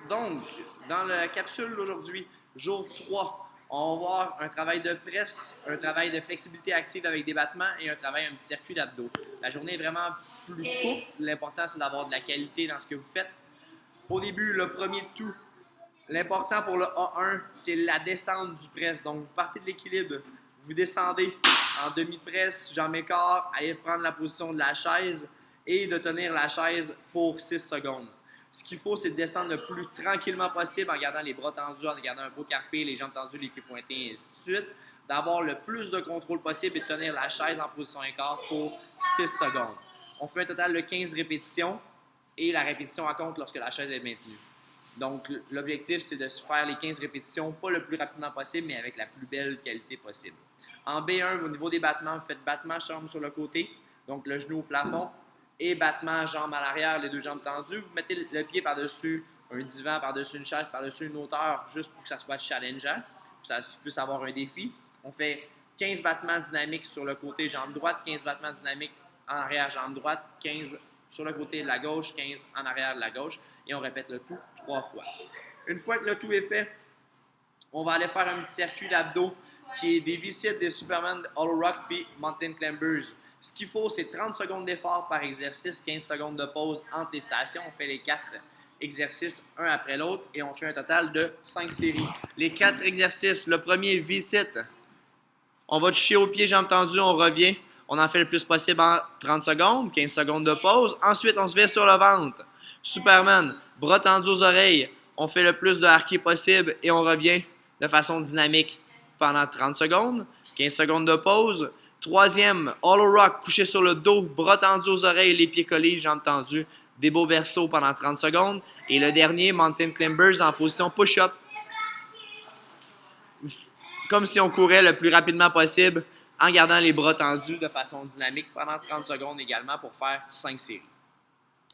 Donc, dans la capsule d'aujourd'hui, jour 3, on va voir un travail de presse, un travail de flexibilité active avec des battements et un travail, un petit circuit d'abdos. La journée est vraiment plus courte. L'important, c'est d'avoir de la qualité dans ce que vous faites. Au début, le premier de tout, l'important pour le A1, c'est la descente du presse. Donc, vous partez de l'équilibre, vous descendez en demi-presse, jambes écart, allez prendre la position de la chaise et de tenir la chaise pour 6 secondes. Ce qu'il faut, c'est de descendre le plus tranquillement possible en gardant les bras tendus, en gardant un beau carpé, les jambes tendues, les pieds pointés, et ainsi de suite. D'avoir le plus de contrôle possible et de tenir la chaise en position écart pour 6 secondes. On fait un total de 15 répétitions et la répétition en compte lorsque la chaise est maintenue. Donc, l'objectif, c'est de se faire les 15 répétitions, pas le plus rapidement possible, mais avec la plus belle qualité possible. En B1, au niveau des battements, vous faites battement jambe sur le côté, donc le genou au plafond, et battement jambe à l'arrière, les deux jambes tendues. Vous mettez le pied par-dessus un divan, par-dessus une chaise, par-dessus une hauteur, juste pour que ça soit challengeant, pour que ça puisse avoir un défi. On fait 15 battements dynamiques sur le côté jambe droite, 15 battements dynamiques en arrière jambe droite, 15 sur le côté de la gauche, 15 en arrière de la gauche, et on répète le tout 3 fois. Une fois que le tout est fait, on va aller faire un petit circuit d'abdos qui est des V-sit, des Superman, Hollow Rock puis Mountain Climbers. Ce qu'il faut, c'est 30 secondes d'effort par exercice, 15 secondes de pause entre les stations. On fait les 4 exercices un après l'autre et on fait un total de 5 séries. Les 4 exercices, le premier V-sit, on va toucher aux pieds, jambes tendues, on revient. On en fait le plus possible en 30 secondes, 15 secondes de pause. Ensuite, on se met sur le ventre. Superman, bras tendus aux oreilles. On fait le plus de harkis possible et on revient de façon dynamique pendant 30 secondes. 15 secondes de pause. Troisième, Hollow Rock, couché sur le dos, bras tendus aux oreilles, les pieds collés, jambes tendues. Des beaux berceaux pendant 30 secondes. Et le dernier, Mountain Climbers en position push-up, comme si on courait le plus rapidement possible en gardant les bras tendus de façon dynamique pendant 30 secondes également pour faire 5 séries.